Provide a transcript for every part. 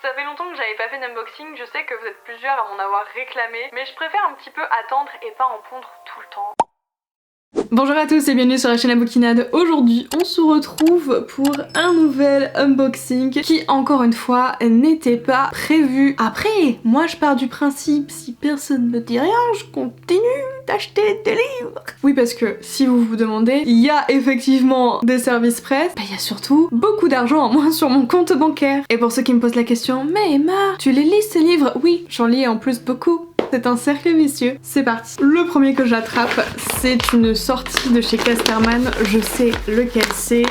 Ça fait longtemps que j'avais pas fait d'unboxing, je sais que vous êtes plusieurs à m'en avoir réclamé, mais je préfère un petit peu attendre et pas en pondre tout le temps. Bonjour à tous et bienvenue sur la chaîne La Bouquinade. Aujourd'hui on se retrouve pour un nouvel unboxing qui encore une fois n'était pas prévu. Après, moi je pars du principe, si personne ne me dit rien, je continue d'acheter des livres. Oui, parce que si vous vous demandez, il y a effectivement des services presse, il y a surtout beaucoup d'argent en moins sur mon compte bancaire. Et pour ceux qui me posent la question, mais Emma, tu les lis ces livres? Oui, j'en lis en plus beaucoup. C'est un cercle vicieux. C'est parti. Le premier que j'attrape, c'est une sortie de chez Casterman. Je sais lequel c'est.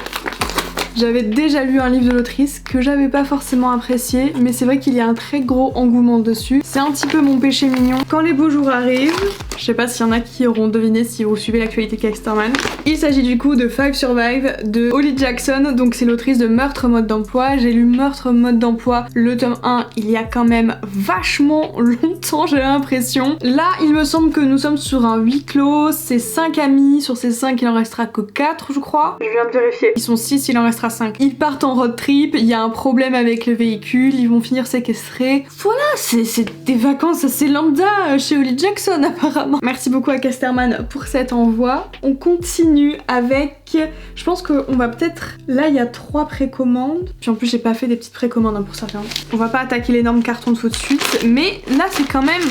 J'avais déjà lu un livre de l'autrice que j'avais pas forcément apprécié, mais c'est vrai qu'il y a un très gros engouement dessus. C'est un petit peu mon péché mignon. Quand les beaux jours arrivent, je sais pas s'il y en a qui auront deviné si vous suivez l'actualité Casterman. Il s'agit du coup de Five Survive de Holly Jackson, donc c'est l'autrice de Meurtre mode d'emploi. J'ai lu Meurtre mode d'emploi, le tome 1, il y a quand même vachement longtemps, j'ai l'impression. Là, il me semble que nous sommes sur un huis clos, c'est 5 amis, sur ces 5 il en restera que 4 je crois. Je viens de vérifier. Ils sont 6, il en restera 5. Ils partent en road trip, il y a un problème avec le véhicule, ils vont finir séquestrés. Voilà, c'est des vacances assez lambda chez Holly Jackson apparemment. Merci beaucoup à Casterman pour cet envoi. On continue avec... Je pense qu'on va peut-être... Là, il y a 3 précommandes. Puis en plus, j'ai pas fait des petites précommandes pour certains. On va pas attaquer l'énorme carton tout de suite. Mais là, c'est quand même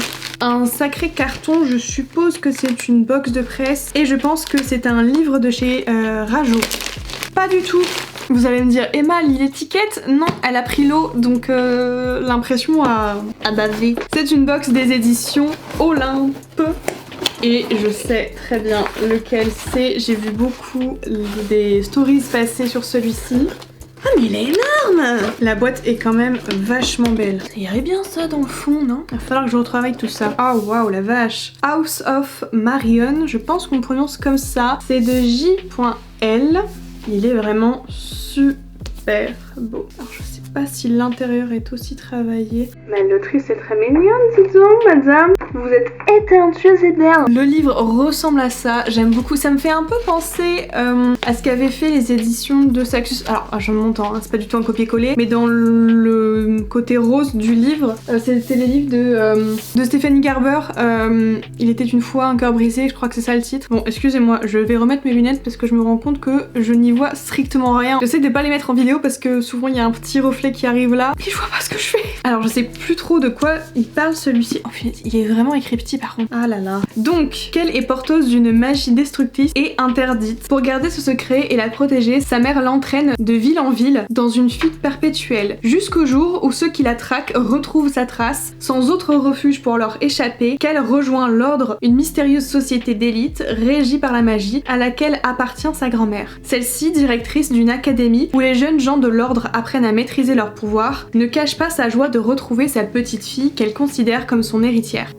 un sacré carton. Je suppose que c'est une box de presse. Et je pense que c'est un livre de chez Rajo. Pas du tout. Vous allez me dire, Emma lit l'étiquette? Non, elle a pris l'eau, donc l'impression a bavé. C'est une box des éditions Olympe. Et je sais très bien lequel c'est. J'ai vu beaucoup des stories passer sur celui-ci. Ah mais il est énorme! La boîte est quand même vachement belle. Ça irait bien ça dans le fond, non? Il va falloir que je retravaille tout ça. Oh waouh, la vache! House of Marion, je pense qu'on prononce comme ça. C'est de J.L. Il est vraiment super beau. Alors je sais pas si l'intérieur est aussi travaillé. Mais l'autrice est très mignonne, dis donc, madame. Vous êtes éterntueuse et belle. Le livre ressemble à ça, j'aime beaucoup. Ça me fait un peu penser à ce qu'avaient fait les éditions de Saxus. Alors, je m'entends, hein, c'est pas du tout un copier-coller, mais dans le côté rose du livre, c'était les livres de Stephanie Garber. Il était une fois un cœur brisé, je crois que c'est ça le titre. Bon, excusez-moi, je vais remettre mes lunettes parce que je me rends compte que je n'y vois strictement rien. J'essaie de pas les mettre en vidéo parce que souvent il y a un petit reflet qui arrive là et je vois pas ce que je fais. Alors je sais plus trop de quoi il parle celui-ci. Oh punaise, il est vraiment écrit petit par contre. Ah là là. Donc, qu'elle est porteuse d'une magie destructrice et interdite. Pour garder ce secret et la protéger, sa mère l'entraîne de ville en ville dans une fuite perpétuelle, jusqu'au jour où ceux qui la traquent retrouvent sa trace, sans autre refuge pour leur échapper, qu'elle rejoint l'ordre, une mystérieuse société d'élite régie par la magie à laquelle appartient sa grand-mère. Celle-ci, directrice d'une académie où les jeunes gens de l'ordre apprennent à maîtriser leur pouvoir, ne cache pas sa joie de retrouver sa petite fille qu'elle considère comme son héritière.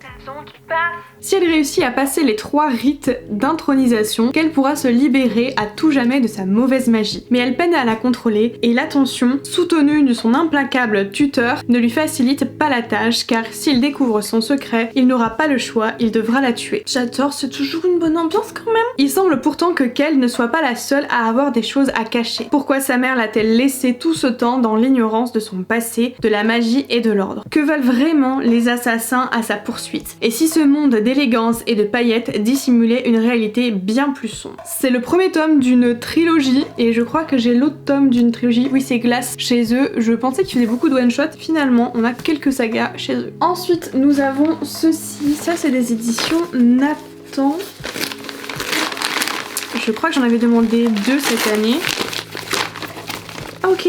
Si elle réussit à passer les 3 rites d'intronisation, qu'elle pourra se libérer à tout jamais de sa mauvaise magie. Mais elle peine à la contrôler et l'attention, soutenue de son implacable tuteur, ne lui facilite pas la tâche car s'il découvre son secret, il n'aura pas le choix, il devra la tuer. J'adore, c'est toujours une bonne ambiance quand même. Il semble pourtant que Kel ne soit pas la seule à avoir des choses à cacher. Pourquoi sa mère l'a-t-elle laissé tout ce temps dans l'ignorance de son passé, de la magie et de l'ordre? Que veulent vraiment les assassins à sa poursuite? Et si ce monde d'élégance et de paillettes dissimulait une réalité bien plus sombre? C'est le premier tome d'une trilogie et je crois que j'ai l'autre tome d'une trilogie. Oui, c'est Glace chez eux. Je pensais qu'ils faisaient beaucoup de one-shot. Finalement, on a quelques sagas chez eux. Ensuite, nous avons ceci. Ça, c'est des éditions Nathan. Je crois que j'en avais demandé 2 cette année. Ah ok,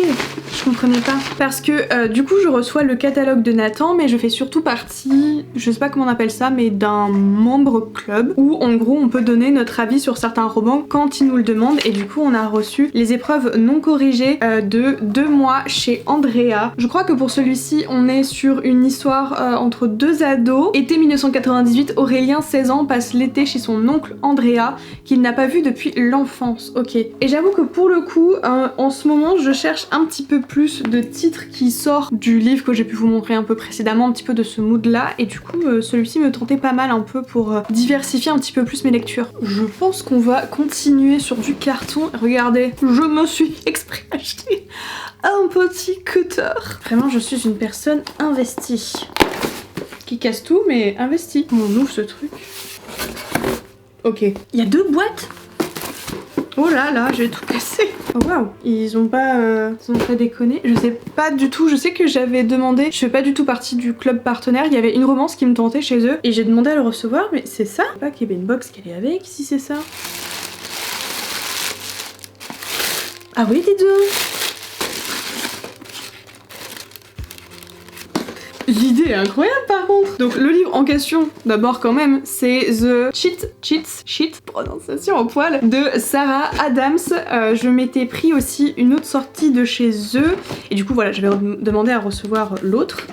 je comprenais pas. Parce que du coup je reçois le catalogue de Nathan, mais je fais surtout partie, je sais pas comment on appelle ça, mais d'un membre club où en gros on peut donner notre avis sur certains romans quand ils nous le demandent. Et du coup on a reçu les épreuves non corrigées de 2 mois chez Andrea. Je crois que pour celui-ci on est sur une histoire entre 2 ados. Été 1998, Aurélien, 16 ans, passe l'été chez son oncle Andrea qu'il n'a pas vu depuis l'enfance. Ok. Et j'avoue que pour le coup, en ce moment je cherche un petit peu plus plus de titres qui sortent du livre que j'ai pu vous montrer un peu précédemment, un petit peu de ce mood là, et du coup celui-ci me tentait pas mal un peu pour diversifier un petit peu plus mes lectures. Je pense qu'on va continuer sur du carton. Regardez, je me suis exprès acheté un petit cutter. Vraiment, je suis une personne investie. Qui casse tout, mais investie. On ouvre ce truc. Ok. Il y a 2 boîtes. Oh là là, j'ai tout cassé. Oh waouh, ils ont pas déconné. Je sais pas du tout, je sais que j'avais demandé, je fais pas du tout partie du club partenaire, il y avait une romance qui me tentait chez eux et j'ai demandé à le recevoir, mais c'est ça? Pas qu'il y avait une box qu'elle est avec, si c'est ça. Ah oui, dis donc. L'idée est incroyable par contre. Donc le livre en question, d'abord quand même, c'est The Cheat, prononciation au poil, de Sarah Adams. Je m'étais pris aussi une autre sortie de chez eux. Et du coup voilà, j'avais demandé à recevoir l'autre.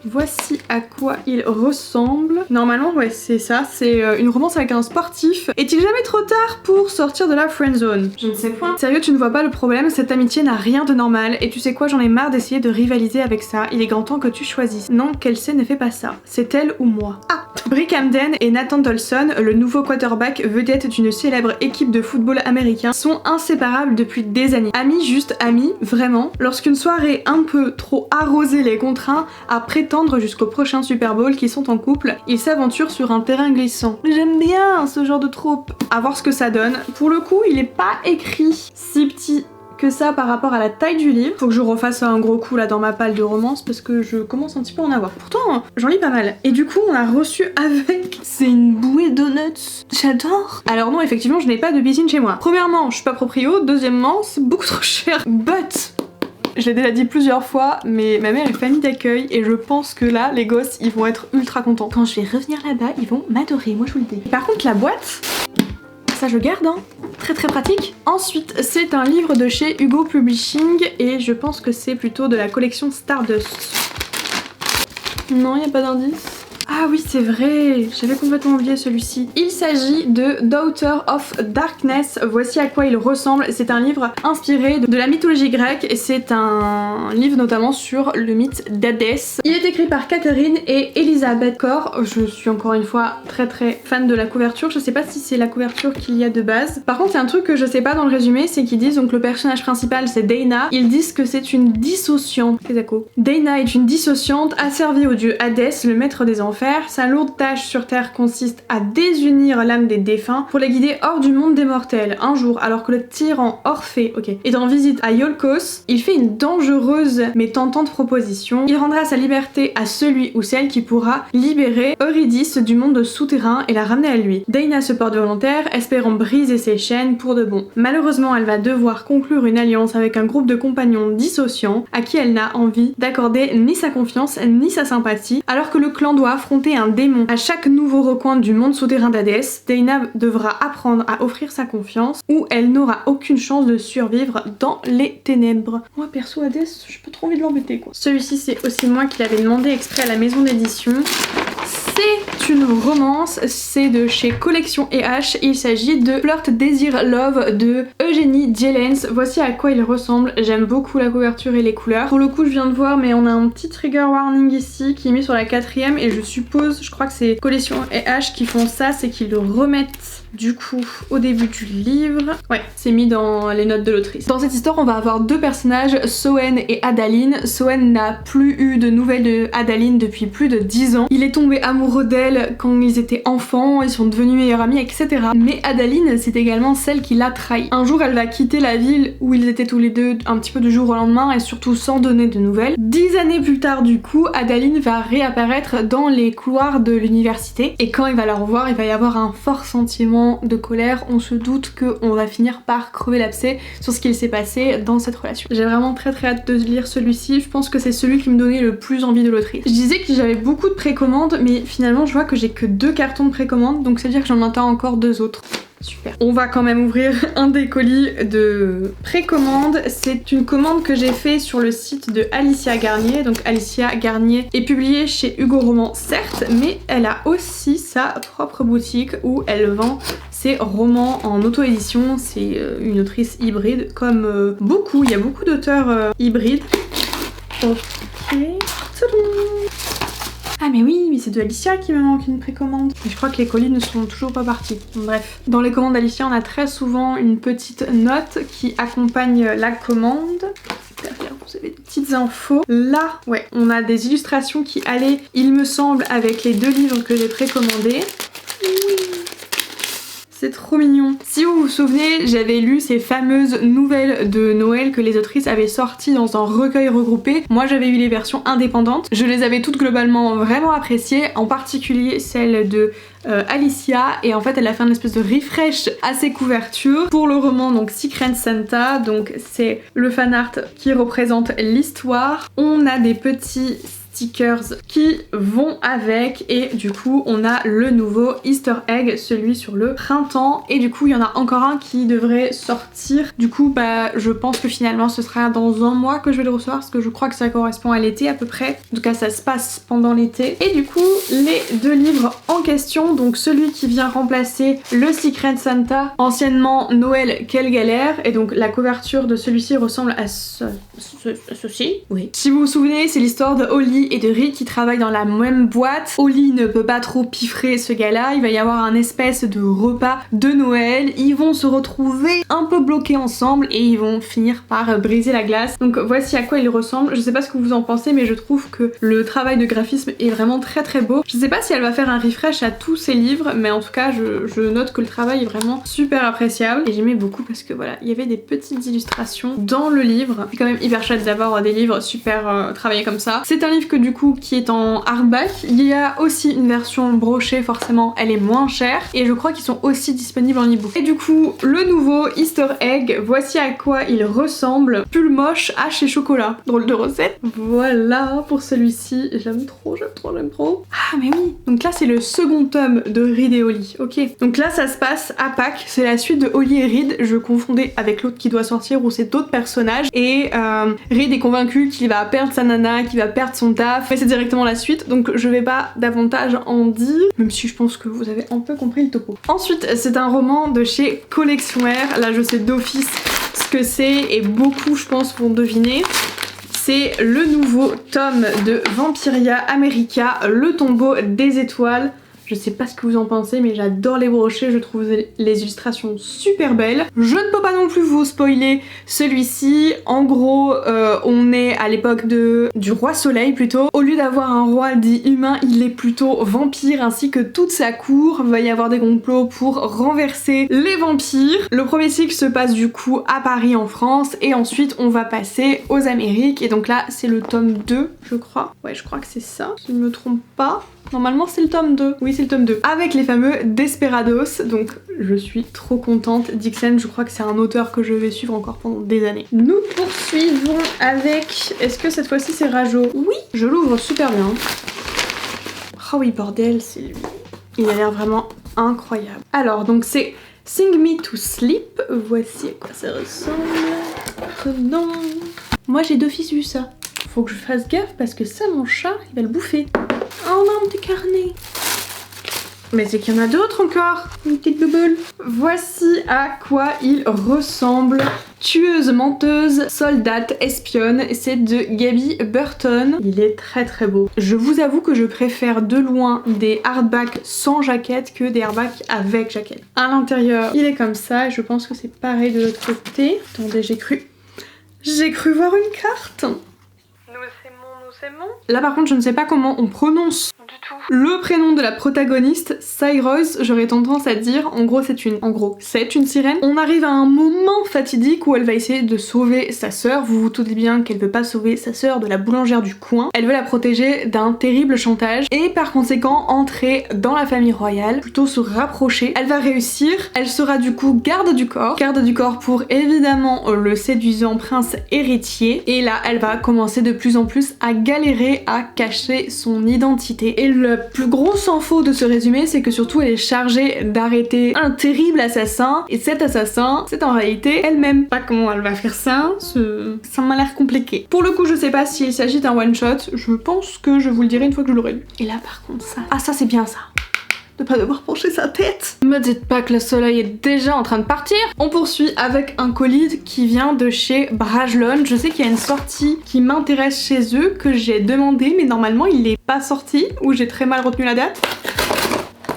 Voici à quoi il ressemble. Normalement, ouais, c'est ça. C'est une romance avec un sportif. Est-il jamais trop tard pour sortir de la friendzone? Je ne sais point. Sérieux, tu ne vois pas le problème? Cette amitié n'a rien de normal. Et tu sais quoi, j'en ai marre d'essayer de rivaliser avec ça. Il est grand temps que tu choisisses. Non, Kelsey ne fait pas ça. C'est elle ou moi. Ah! Brick Hamden et Nathan Dawson, le nouveau quarterback vedette d'une célèbre équipe de football américain, sont inséparables depuis des années. Amis, juste amis, vraiment. Lorsqu'une soirée un peu trop arrosée les contraint à prétendre jusqu'au prochain Super Bowl qu'ils sont en couple, ils s'aventurent sur un terrain glissant. J'aime bien ce genre de trope. À voir ce que ça donne. Pour le coup, il est pas écrit si petit que ça par rapport à la taille du livre. Faut que je refasse un gros coup là dans ma palle de romance parce que je commence un petit peu à en avoir. Pourtant, j'en lis pas mal. Et du coup, on a reçu avec... C'est une bouée de donuts. J'adore. Alors non, effectivement, je n'ai pas de piscine chez moi. Premièrement, je suis pas proprio. Deuxièmement, c'est beaucoup trop cher. But... Je l'ai déjà dit plusieurs fois, mais ma mère est famille d'accueil et je pense que là, les gosses, ils vont être ultra contents. Quand je vais revenir là-bas, ils vont m'adorer, moi je vous le dis. Par contre, la boîte... Ça je garde, hein. Très très pratique. Ensuite, c'est un livre de chez Hugo Publishing et je pense que c'est plutôt de la collection Stardust. Non, il n'y a pas d'indice. Ah oui, c'est vrai, j'avais complètement oublié celui-ci. Il s'agit de Daughter of Darkness. Voici à quoi il ressemble. C'est un livre inspiré de la mythologie grecque et c'est un livre notamment sur le mythe d'Hadès. Il est écrit par Catherine et Elisabeth Corr. Je suis encore une fois très très fan de la couverture. Je sais pas si c'est la couverture qu'il y a de base. Par contre, il y a un truc que je sais pas dans le résumé, c'est qu'ils disent donc le personnage principal c'est Dana. Ils disent que c'est une dissociante. Dana est une dissociante asservie au dieu Hadès, le maître des enfers. Sa lourde tâche sur Terre consiste à désunir l'âme des défunts pour les guider hors du monde des mortels. Un jour, alors que le tyran Orphée est en visite à Iolcos, il fait une dangereuse mais tentante proposition. Il rendra sa liberté à celui ou celle qui pourra libérer Eurydice du monde souterrain et la ramener à lui. Dana se porte volontaire, espérant briser ses chaînes pour de bon. Malheureusement, elle va devoir conclure une alliance avec un groupe de compagnons dissociants à qui elle n'a envie d'accorder ni sa confiance ni sa sympathie, alors que le clan doit affronter un démon à chaque nouveau recoin du monde souterrain d'Hadès. Dana devra apprendre à offrir sa confiance ou elle n'aura aucune chance de survivre dans les ténèbres. Moi perso Hadès, j'ai pas trop envie de l'embêter quoi. Celui-ci c'est aussi moi qui l'avais demandé exprès à la maison d'édition. C'est une romance, c'est de chez Collection EH, il s'agit de Flirt Désir Love de Eugénie Dielens. Voici à quoi il ressemble, j'aime beaucoup la couverture et les couleurs. Pour le coup je viens de voir mais on a un petit trigger warning ici qui est mis sur la 4ème et je suppose, je crois que c'est Collection EH qui font ça, c'est qu'ils le remettent du coup au début du livre. Ouais, c'est mis dans les notes de l'autrice. Dans cette histoire on va avoir deux personnages, Soen et Adaline. Soen n'a plus eu de nouvelles de Adaline depuis plus de 10 ans. Il est tombé amoureux d'elle quand ils étaient enfants, ils sont devenus meilleurs amis, etc. Mais Adaline c'est également celle qui l'a trahi. Un jour elle va quitter la ville où ils étaient tous les deux un petit peu du jour au lendemain et surtout sans donner de nouvelles. 10 années plus tard du coup, Adaline va réapparaître dans les couloirs de l'université et quand il va la revoir il va y avoir un fort sentiment de colère. On se doute qu'on va finir par crever l'abcès sur ce qu'il s'est passé dans cette relation. J'ai vraiment très hâte de lire celui-ci, je pense que c'est celui qui me donnait le plus envie de l'autrice. Je disais que j'avais beaucoup de précommandes mais finalement je vois que j'ai que 2 cartons de précommande donc c'est à dire que j'en attends encore 2 autres. Super. On va quand même ouvrir un des colis de précommande. C'est une commande que j'ai fait sur le site de Alicia Garnier. Donc Alicia Garnier est publiée chez Hugo Roman, certes, mais elle a aussi sa propre boutique où elle vend ses romans en auto-édition. C'est une autrice hybride, comme beaucoup. Il y a beaucoup d'auteurs hybrides. Ok. Ah mais oui, mais c'est de Alicia qui me manque une précommande. Et je crois que les colis ne sont toujours pas partis. Bref. Dans les commandes d'Alicia, on a très souvent une petite note qui accompagne la commande. Derrière, vous avez des petites infos. Là, ouais, on a des illustrations qui allaient, il me semble, avec les 2 livres que j'ai précommandés. Oui. C'est trop mignon. Si vous vous souvenez, j'avais lu ces fameuses nouvelles de Noël que les autrices avaient sorties dans un recueil regroupé. Moi j'avais eu les versions indépendantes. Je les avais toutes globalement vraiment appréciées, en particulier celle de Alicia, et en fait elle a fait un espèce de refresh à ses couvertures pour le roman donc Secret Santa. Donc c'est le fan art qui représente l'histoire. On a des petits stickers qui vont avec, et du coup on a le nouveau Easter egg, celui sur le printemps, et du coup il y en a encore un qui devrait sortir. Du coup bah je pense que finalement ce sera dans un mois que je vais le recevoir, parce que je crois que ça correspond à l'été à peu près. En tout cas ça se passe pendant l'été. Et du coup les 2 livres en question, donc celui qui vient remplacer le Secret Santa, anciennement Noël quelle galère, et donc la couverture de celui-ci ressemble à ceci. Oui. Si vous vous souvenez, c'est l'histoire de Holly et de Rick qui travaillent dans la même boîte. Holly ne peut pas trop piffrer ce gars-là, il va y avoir un espèce de repas de Noël, ils vont se retrouver un peu bloqués ensemble et ils vont finir par briser la glace. Donc voici à quoi il ressemble. Je sais pas ce que vous en pensez, mais je trouve que le travail de graphisme est vraiment très très beau. Je sais pas si elle va faire un refresh à tous ses livres, mais en tout cas je note que le travail est vraiment super appréciable et j'aimais beaucoup parce que voilà, il y avait des petites illustrations dans le livre. C'est quand même hyper chouette d'avoir des livres super travaillés comme ça. C'est un livre que du coup qui est en hardback. Il y a aussi une version brochée, forcément elle est moins chère, et je crois qu'ils sont aussi disponibles en ebook. Et du coup le nouveau Easter egg, voici à quoi il ressemble. Pull moche à chez Chocolat. Drôle de recette. Voilà pour celui-ci, j'aime trop, j'aime trop, j'aime trop. Ah mais oui, donc là c'est le second tome de Reed et Holly, ok. Donc là ça se passe à Pâques, c'est la suite de Holly et Reed. Je confondais avec l'autre qui doit sortir où c'est d'autres personnages, et Reed est convaincu qu'il va perdre sa nana, qu'il va perdre son taf, mais c'est directement la suite, donc je vais pas davantage en dire, même si je pense que vous avez un peu compris le topo. Ensuite, c'est un roman de chez Collection R, là je sais d'office ce que c'est, et beaucoup je pense vont deviner. C'est le nouveau tome de Vampiria America, le tombeau des étoiles. Je sais pas ce que vous en pensez, mais j'adore les brochets, je trouve les illustrations super belles. Je ne peux pas non plus vous spoiler celui-ci. En gros, on est à l'époque du roi soleil plutôt. Au lieu d'avoir un roi dit humain, il est plutôt vampire, ainsi que toute sa cour. Il va y avoir des complots pour renverser les vampires. Le premier cycle se passe du coup à Paris en France, et ensuite on va passer aux Amériques. Et donc là, c'est le tome 2, je crois. Ouais, je crois que c'est ça, si je ne me trompe pas. Normalement c'est le tome 2, oui c'est le tome 2, avec les fameux Desperados, donc je suis trop contente. Dixon, je crois que c'est un auteur que je vais suivre encore pendant des années. Nous poursuivons avec, est-ce que cette fois-ci c'est Rajo? Oui, je l'ouvre super bien. Oh oui bordel, c'est lui. Il a l'air vraiment incroyable. Alors donc c'est Sing Me to Sleep, voici à quoi ça ressemble. Non. Moi j'ai d'office vu ça. Faut que je fasse gaffe parce que ça mon chat il va le bouffer. Oh, on a un petit carnet. Mais c'est qu'il y en a d'autres encore. Une petite bubble. Voici à quoi il ressemble. Tueuse, menteuse, soldate, espionne. C'est de Gaby Burton. Il est très très beau. Je vous avoue que je préfère de loin des hardbacks sans jaquette que des hardbacks avec jaquette. À l'intérieur, il est comme ça. Je pense que c'est pareil de l'autre côté. Attendez, j'ai cru voir une carte. Là par contre je ne sais pas comment on prononce du tout le prénom de la protagoniste, Cyrus. J'aurais tendance à dire, en gros c'est une sirène. On arrive à un moment fatidique où elle va essayer de sauver sa sœur. Vous vous doutez bien qu'elle veut pas sauver sa sœur de la boulangère du coin. Elle veut la protéger d'un terrible chantage et par conséquent entrer dans la famille royale, plutôt se rapprocher. Elle va réussir, elle sera du coup garde du corps pour évidemment le séduisant prince héritier, et là elle va commencer de plus en plus à galérer à cacher son identité. Et La plus grosse info de ce résumé, c'est que surtout elle est chargée d'arrêter un terrible assassin, et cet assassin, c'est en réalité elle-même. Pas comment elle va faire ça, ça m'a l'air compliqué. Pour le coup, je sais pas s'il s'agit d'un one shot, je pense que je vous le dirai une fois que je l'aurai lu. Et là par contre ça... Ah ça c'est bien ça, de pas devoir pencher sa tête. Me dites pas que le soleil est déjà en train de partir. On poursuit avec un colis qui vient de chez Brajlon. Je sais qu'il y a une sortie qui m'intéresse chez eux, que j'ai demandé, mais normalement il est pas sorti, ou j'ai très mal retenu la date.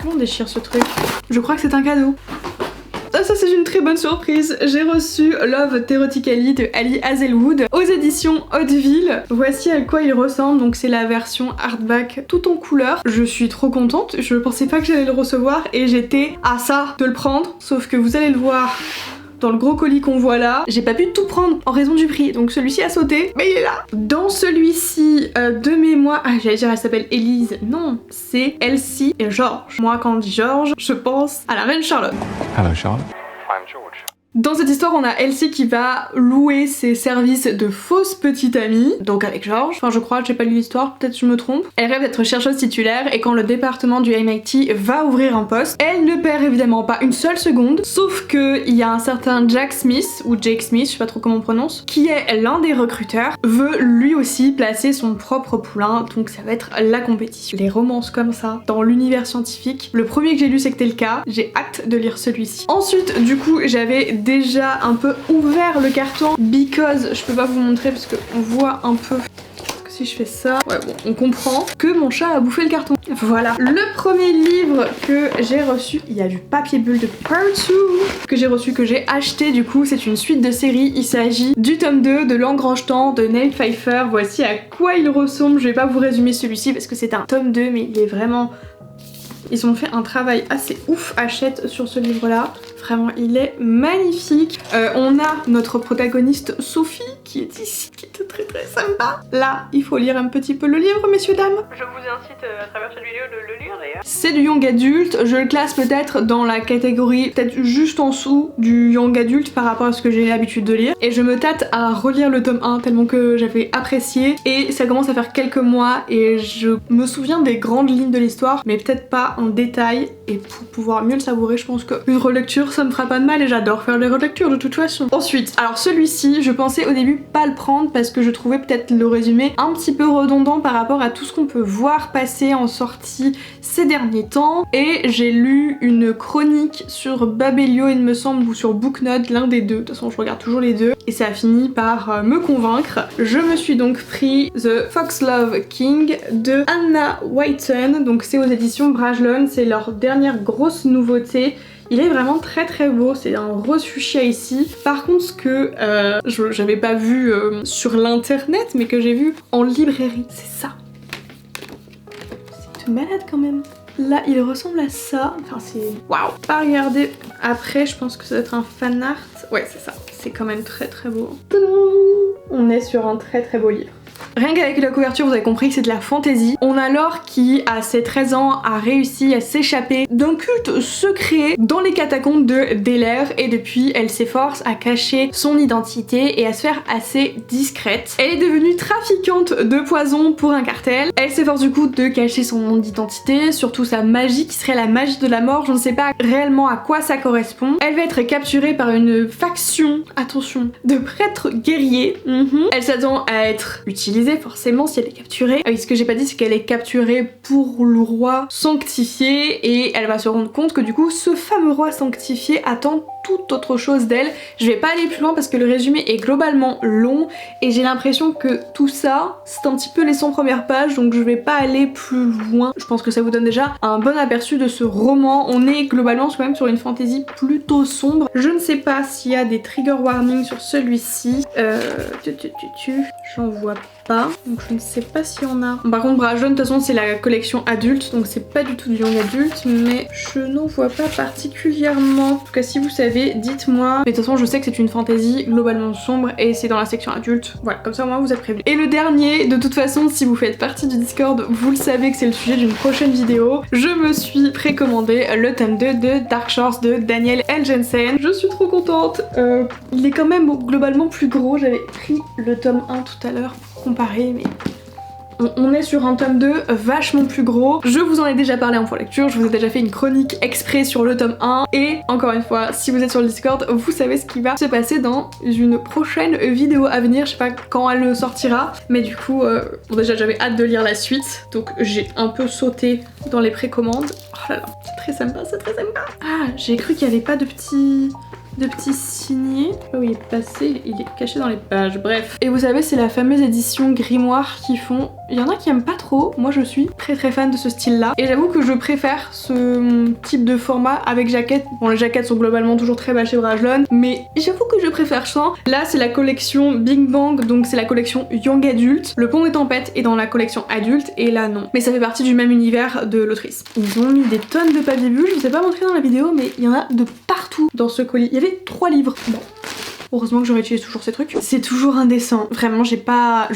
Comment on déchire ce truc? Je crois que c'est un cadeau. Ah, ça c'est une très bonne surprise, j'ai reçu Love Theoretically de Ali Hazelwood aux éditions Hauteville. Voici à quoi il ressemble, donc c'est la version hardback tout en couleur. Je suis trop contente, je pensais pas que j'allais le recevoir et j'étais à ça de le prendre, sauf que vous allez le voir dans le gros colis qu'on voit là, j'ai pas pu tout prendre en raison du prix, donc celui-ci a sauté, mais il est là. Dans celui-ci, de mémoire, ah j'allais dire elle s'appelle Elise, non, c'est Elsie et George. Moi quand on dit George, je pense à la reine Charlotte. Hello Charlotte. I'm George. Dans cette histoire, on a Elsie qui va louer ses services de fausse petite amie, donc avec George. Enfin, je crois, j'ai pas lu l'histoire, peut-être je me trompe. Elle rêve d'être chercheuse titulaire et quand le département du MIT va ouvrir un poste, elle ne perd évidemment pas une seule seconde, sauf que il y a un certain Jack Smith, ou Jake Smith, je sais pas trop comment on prononce, qui est l'un des recruteurs, veut lui aussi placer son propre poulain, donc ça va être la compétition. Les romances comme ça, dans l'univers scientifique, le premier que j'ai lu c'est que c'était le cas, j'ai hâte de lire celui-ci. Ensuite, du coup, j'avais déjà un peu ouvert le carton because je peux pas vous montrer parce qu'on voit un peu que si je fais ça, ouais bon, on comprend que mon chat a bouffé le carton. Voilà, le premier livre que j'ai reçu, il y a du papier bulle de partout que j'ai reçu, que j'ai acheté du coup, c'est une suite de séries, il s'agit du tome 2 de L'Engrangetant de Neil Pfeiffer. Voici à quoi il ressemble, je vais pas vous résumer celui-ci parce que c'est un tome 2 mais il est vraiment... Ils ont fait un travail assez ouf, Hachette, sur ce livre-là. Vraiment, il est magnifique. On a notre protagoniste Sophie qui est ici, qui est très très sympa. Là, il faut lire un petit peu le livre, messieurs, dames. Je vous incite à travers cette vidéo de le lire d'ailleurs. C'est du young adulte, je le classe peut-être dans la catégorie peut-être juste en dessous du young adulte par rapport à ce que j'ai l'habitude de lire. Et je me tâte à relire le tome 1 tellement que j'avais apprécié. Et ça commence à faire quelques mois et je me souviens des grandes lignes de l'histoire, mais peut-être pas en détail. Et pour pouvoir mieux le savourer, je pense qu'une relecture ça me fera pas de mal et j'adore faire les relectures de toute façon. Ensuite, alors celui-ci, je pensais au début pas le prendre parce que je trouvais peut-être le résumé un petit peu redondant par rapport à tout ce qu'on peut voir passer en sortie ces derniers temps. Et j'ai lu une chronique sur Babelio, il me semble, ou sur Booknote, l'un des deux. De toute façon, je regarde toujours les deux. Et ça a fini par me convaincre. Je me suis donc pris The Foxglove King de Anna Whiten. Donc c'est aux éditions Brajlon, c'est leur dernière grosse nouveauté. Il est vraiment très très beau, c'est un rose fuchsia ici. Par contre, ce que j'avais pas vu sur l'internet, mais que j'ai vu en librairie, c'est ça. C'est une balade quand même. Là, il ressemble à ça. Enfin, c'est... Waouh! Pas regarder. Après, je pense que ça doit être un fan art. Ouais, c'est ça. C'est quand même très très beau. Tadam! On est sur un très très beau livre. Rien qu'avec la couverture, vous avez compris que c'est de la fantaisie. On a Laure qui, à ses 13 ans, a réussi à s'échapper d'un culte secret dans les catacombes de Delair et depuis, elle s'efforce à cacher son identité et à se faire assez discrète. Elle est devenue trafiquante de poison pour un cartel. Elle s'efforce du coup de cacher son identité, surtout sa magie qui serait la magie de la mort. Je ne sais pas réellement à quoi ça correspond. Elle va être capturée par une faction, attention, de prêtres guerriers. Elle s'attend à être utilisée forcément si elle est capturée. Ce que j'ai pas dit c'est qu'elle est capturée pour le roi sanctifié et elle va se rendre compte que du coup ce fameux roi sanctifié attend toute autre chose d'elle. Je vais pas aller plus loin parce que le résumé est globalement long et j'ai l'impression que tout ça c'est un petit peu les 100 premières pages, donc je vais pas aller plus loin. Je pense que ça vous donne déjà un bon aperçu de ce roman. On est globalement quand même sur une fantaisie plutôt sombre. Je ne sais pas s'il y a des trigger warnings sur celui-ci. J'en vois pas, donc je ne sais pas s'il y en a. Par contre Brajlon de toute façon c'est la collection adulte, donc c'est pas du tout du young adulte, mais je n'en vois pas particulièrement. En tout cas si vous savez, dites-moi. Mais de toute façon je sais que c'est une fantaisie globalement sombre et c'est dans la section adulte. Voilà, comme ça au moins vous êtes prévenus. Et le dernier, de toute façon si vous faites partie du Discord, vous le savez que c'est le sujet d'une prochaine vidéo. Je me suis précommandé le tome 2 de Dark Shores de Daniel L. Jensen. Je suis trop contente. Il est quand même globalement plus gros. J'avais pris le tome 1 tout à l'heure pour comparer, mais On est sur un tome 2 vachement plus gros. Je vous en ai déjà parlé en lecture, je vous ai déjà fait une chronique exprès sur le tome 1 et encore une fois, si vous êtes sur le Discord, vous savez ce qui va se passer dans une prochaine vidéo à venir. Je sais pas quand elle sortira, mais du coup, bon déjà j'avais hâte de lire la suite, donc j'ai un peu sauté dans les précommandes. Oh là là, c'est très sympa, c'est très sympa. Ah, j'ai cru qu'il n'y avait pas de petits signés. Oh, il est passé, il est caché dans les pages, bref. Et vous savez, c'est la fameuse édition grimoire qu'ils font. Il y en a qui aiment pas trop, moi je suis très fan de ce style-là. Et j'avoue que je préfère ce type de format avec jaquette. Bon, les jaquettes sont globalement toujours très belles chez Brajlon, mais j'avoue que je préfère ça. Là, c'est la collection Big Bang, donc c'est la collection Young Adult. Le Pont des Tempêtes est dans la collection adulte, et là non. Mais ça fait partie du même univers de l'autrice. Ils ont mis des tonnes de papier bulle, je vous ai pas montré dans la vidéo, mais il y en a de partout dans ce colis. Il y avait 3 livres. Bon. Heureusement que je réutilise toujours ces trucs. C'est toujours indécent. Vraiment, je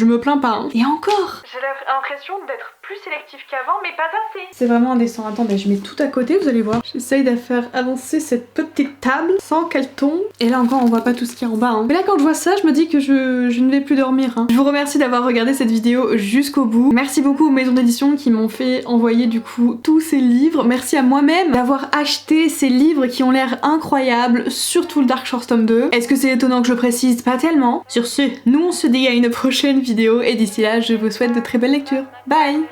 me plains pas. Hein. Et encore, j'ai l'impression d'être plus sélective qu'avant, mais pas assez. C'est vraiment indécent. Attendez, je mets tout à côté, vous allez voir. J'essaye de faire avancer cette petite table sans qu'elle tombe. Et là encore, on voit pas tout ce qu'il y a en bas. Hein. Mais là, quand je vois ça, je me dis que je ne vais plus dormir. Hein. Je vous remercie d'avoir regardé cette vidéo jusqu'au bout. Merci beaucoup aux maisons d'édition qui m'ont fait envoyer du coup tous ces livres. Merci à moi-même d'avoir acheté ces livres qui ont l'air incroyables, surtout le Dark Shores tome 2. Est-ce que c'est étonnant que je précise? Pas tellement. Sur ce, nous on se dit à une prochaine vidéo et d'ici là, je vous souhaite de très belles lectures. Bye!